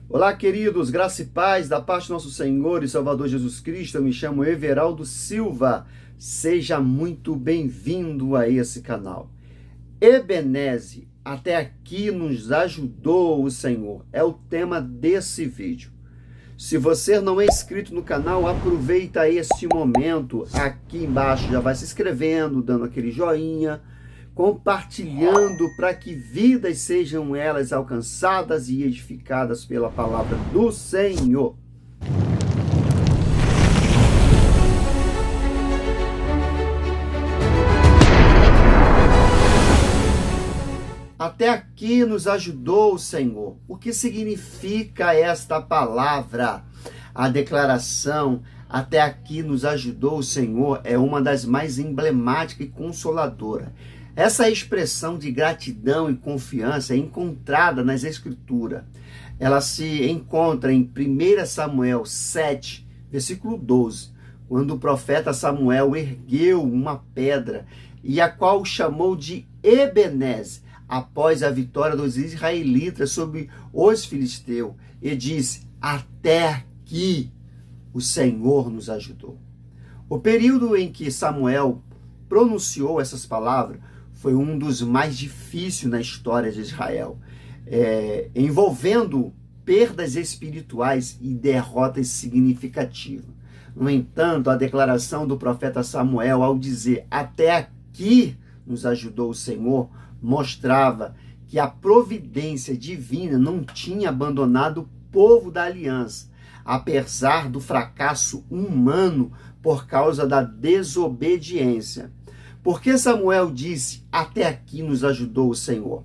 Olá, queridos, graça e paz da parte do nosso Senhor e Salvador Jesus Cristo. Eu me chamo Everaldo Silva. Seja muito bem-vindo a esse canal. Ebeneze, até aqui nos ajudou o Senhor. É o tema desse vídeo. Se você não é inscrito no canal, aproveita este momento. Aqui embaixo já vai se inscrevendo, dando aquele joinha, compartilhando para que vidas sejam elas alcançadas e edificadas pela palavra do Senhor. Até aqui nos ajudou o Senhor. O que significa esta palavra? A declaração até aqui nos ajudou o Senhor é uma das mais emblemáticas e consoladoras. Essa expressão de gratidão e confiança é encontrada nas Escrituras. Ela se encontra em 1 Samuel 7, versículo 12, quando o profeta Samuel ergueu uma pedra e a qual chamou de Ebeneze, após a vitória dos israelitas sobre os filisteus, e disse: até aqui o Senhor nos ajudou. O período em que Samuel pronunciou essas palavras foi um dos mais difíceis na história de Israel, envolvendo perdas espirituais e derrotas significativas. No entanto, a declaração do profeta Samuel, ao dizer até aqui nos ajudou o Senhor, mostrava que a providência divina não tinha abandonado o povo da aliança, apesar do fracasso humano por causa da desobediência. Porque Samuel disse, até aqui nos ajudou o Senhor.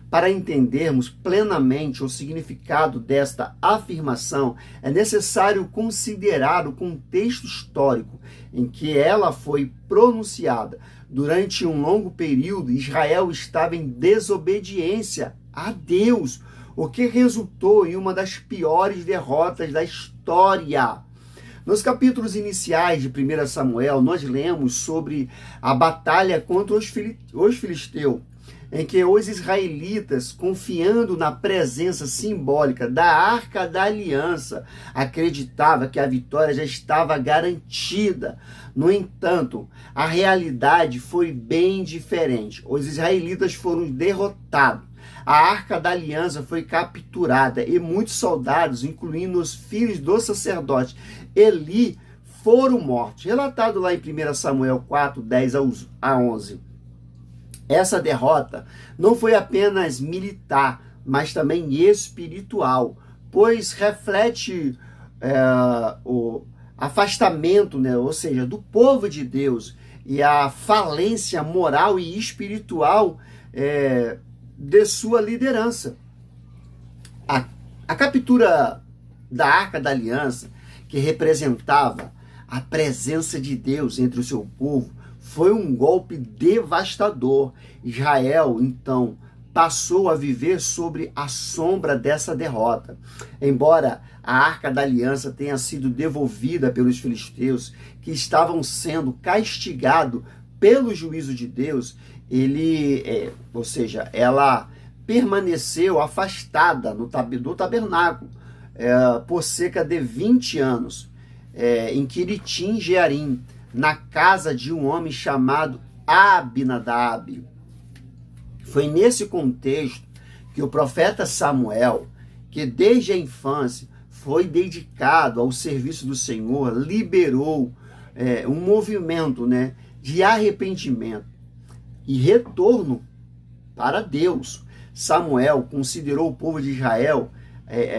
Para entendermos plenamente o significado desta afirmação, é necessário considerar o contexto histórico em que ela foi pronunciada. Durante um longo período, Israel estava em desobediência a Deus, o que resultou em uma das piores derrotas da história. Nos capítulos iniciais de 1 Samuel, nós lemos sobre a batalha contra os filisteus, em que os israelitas, confiando na presença simbólica da Arca da Aliança, acreditavam que a vitória já estava garantida. No entanto, a realidade foi bem diferente. Os israelitas foram derrotados. A Arca da Aliança foi capturada e muitos soldados, incluindo os filhos do sacerdote Eli, foram mortos. Relatado lá em 1 Samuel 4, 10 a 11. Essa derrota não foi apenas militar, mas também espiritual, pois reflete o afastamento, ou seja, do povo de Deus e a falência moral e espiritual de sua liderança. A captura da Arca da Aliança, que representava a presença de Deus entre o seu povo, foi um golpe devastador. Israel, então, passou a viver sobre a sombra dessa derrota. Embora a Arca da Aliança tenha sido devolvida pelos filisteus, que estavam sendo castigados pelo juízo de Deus, ela permaneceu afastada do tabernáculo por cerca de 20 anos, em Quiritim Jearim, na casa de um homem chamado Abinadab. Foi nesse contexto que o profeta Samuel, que desde a infância foi dedicado ao serviço do Senhor, liberou um movimento de arrependimento e retorno para Deus. Samuel considerou o povo de Israel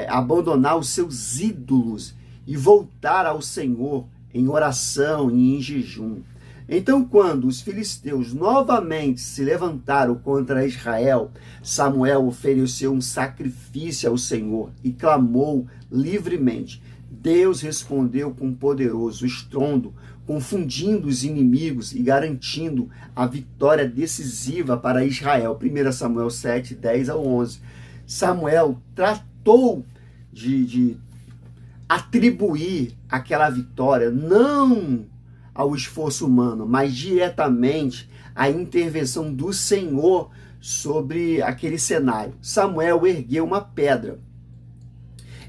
abandonar os seus ídolos e voltar ao Senhor em oração e em jejum. Então, quando os filisteus novamente se levantaram contra Israel, Samuel ofereceu um sacrifício ao Senhor e clamou livremente. Deus respondeu com poderoso estrondo, confundindo os inimigos e garantindo a vitória decisiva para Israel. 1 Samuel 7, 10 a 11. Samuel tratou de atribuir aquela vitória não ao esforço humano, mas diretamente à intervenção do Senhor sobre aquele cenário. Samuel ergueu uma pedra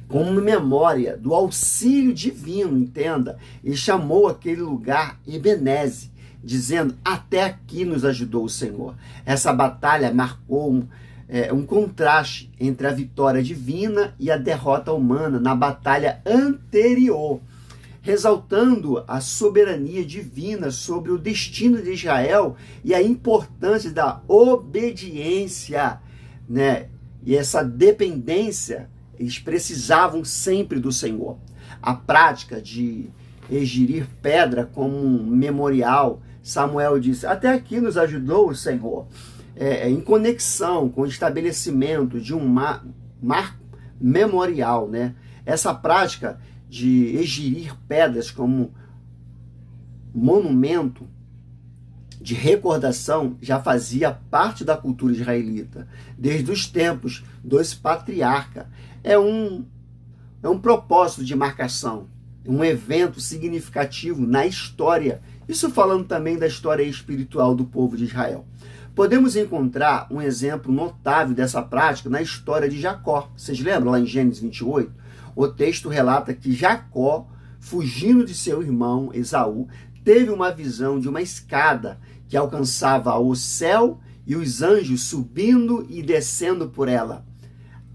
como memória do auxílio divino, entenda, e chamou aquele lugar Ebeneze, dizendo, até aqui nos ajudou o Senhor. Essa batalha marcou um contraste entre a vitória divina e a derrota humana na batalha anterior, ressaltando a soberania divina sobre o destino de Israel e a importância da obediência, né? E essa dependência, eles precisavam sempre do Senhor. A prática de erigir pedra como um memorial, Samuel disse, até aqui nos ajudou o Senhor, em conexão com o estabelecimento de um marco memorial, né? Essa prática de erigir pedras como monumento de recordação já fazia parte da cultura israelita, desde os tempos dos patriarcas. É um propósito de marcação, um evento significativo na história, isso falando também da história espiritual do povo de Israel. Podemos encontrar um exemplo notável dessa prática na história de Jacó. Vocês lembram lá em Gênesis 28? O texto relata que Jacó, fugindo de seu irmão Esaú, teve uma visão de uma escada que alcançava o céu e os anjos subindo e descendo por ela.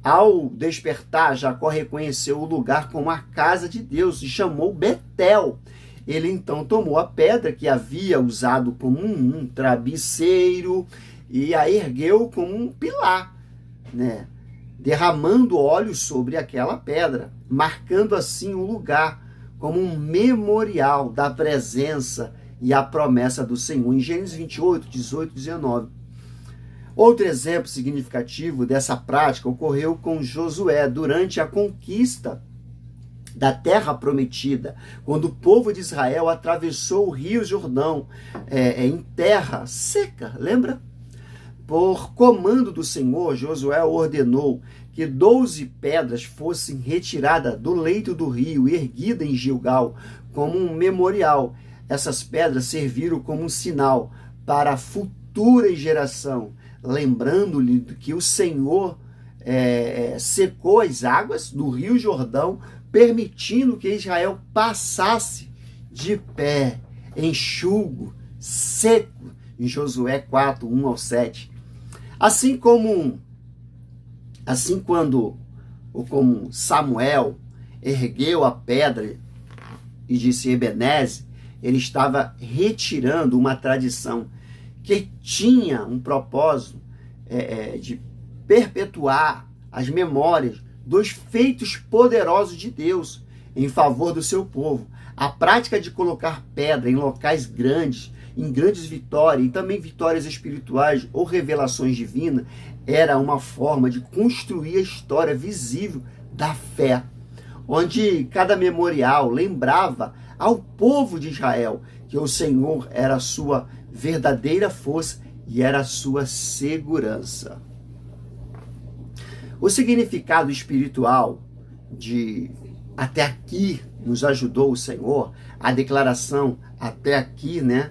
Ao despertar, Jacó reconheceu o lugar como a casa de Deus e chamou Betel. Ele então tomou a pedra que havia usado como um travesseiro e a ergueu como um pilar, né? Derramando óleo sobre aquela pedra, marcando assim o lugar como um memorial da presença e a promessa do Senhor. Em Gênesis 28, 18 e 19. Outro exemplo significativo dessa prática ocorreu com Josué durante a conquista da terra prometida, quando o povo de Israel atravessou o rio Jordão em terra seca, lembra? Por comando do Senhor, Josué ordenou que 12 pedras fossem retiradas do leito do rio e erguidas em Gilgal como um memorial. Essas pedras serviram como um sinal para a futura geração, lembrando-lhe que o Senhor secou as águas do rio Jordão, permitindo que Israel passasse de pé, enxugo, seco, em Josué 4, 1 ao 7. Assim como Samuel ergueu a pedra e disse Ebeneze, ele estava retirando uma tradição que tinha um propósito de perpetuar as memórias dos feitos poderosos de Deus em favor do seu povo. A prática de colocar pedra em locais grandes, em grandes vitórias e também vitórias espirituais ou revelações divinas, era uma forma de construir a história visível da fé, onde cada memorial lembrava ao povo de Israel que o Senhor era a sua verdadeira força e era a sua segurança. O significado espiritual de até aqui nos ajudou o Senhor, a declaração até aqui, né,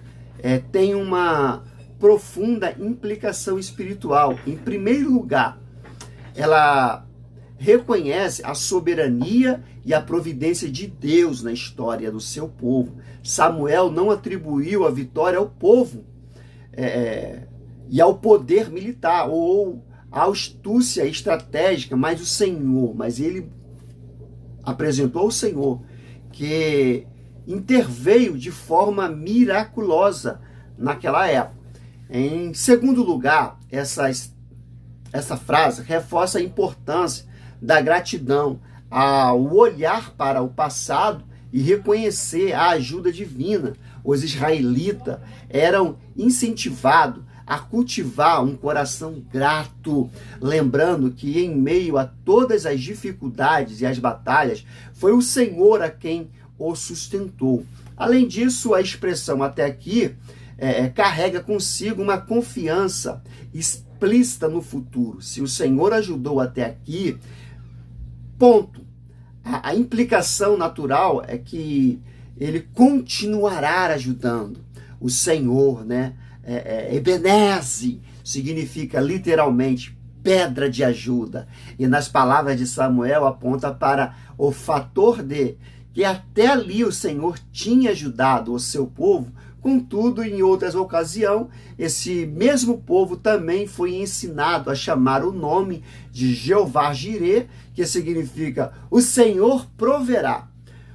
tem uma profunda implicação espiritual. Em primeiro lugar, ela reconhece a soberania e a providência de Deus na história do seu povo. Samuel não atribuiu a vitória ao povo e ao poder militar ou à astúcia estratégica, mas ele apresentou ao Senhor que interveio de forma miraculosa naquela época. Em segundo lugar, essa frase reforça a importância da gratidão ao olhar para o passado e reconhecer a ajuda divina. Os israelitas eram incentivados a cultivar um coração grato, lembrando que em meio a todas as dificuldades e as batalhas, foi o Senhor a quem o sustentou. Além disso, a expressão até aqui carrega consigo uma confiança explícita no futuro. Se o Senhor ajudou até aqui, ponto. A implicação natural é que ele continuará ajudando. O Senhor, né? Ebeneze significa literalmente pedra de ajuda. E nas palavras de Samuel aponta para o fator de que até ali o Senhor tinha ajudado o seu povo. Contudo, em outras ocasiões, esse mesmo povo também foi ensinado a chamar o nome de Jeová Jireh, que significa o Senhor proverá.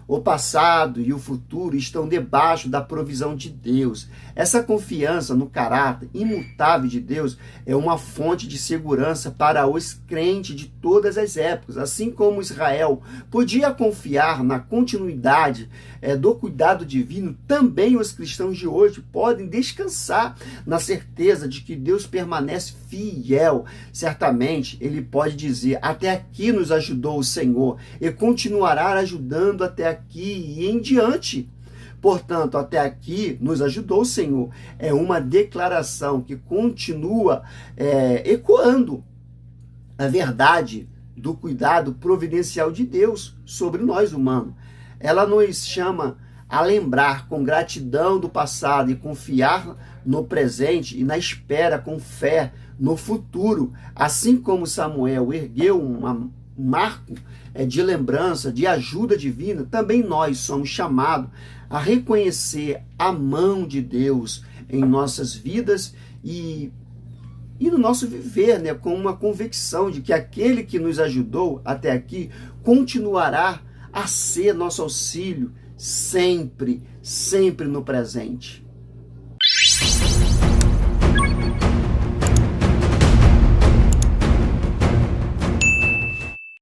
O passado e o futuro estão debaixo da provisão de Deus. Essa confiança no caráter imutável de Deus é uma fonte de segurança para os crentes de todas as épocas. Assim como Israel podia confiar na continuidade do cuidado divino, também os cristãos de hoje podem descansar na certeza de que Deus permanece fiel. Certamente, ele pode dizer: até aqui nos ajudou o Senhor e continuará ajudando até aqui e em diante. Portanto, até aqui nos ajudou o Senhor. É uma declaração que continua ecoando a verdade do cuidado providencial de Deus sobre nós humanos. Ela nos chama a lembrar com gratidão do passado e confiar no presente e na espera com fé no futuro. Assim como Samuel ergueu um marco de lembrança, de ajuda divina, também nós somos chamados a reconhecer a mão de Deus em nossas vidas e no nosso viver, com uma convicção de que aquele que nos ajudou até aqui continuará a ser nosso auxílio sempre, sempre no presente.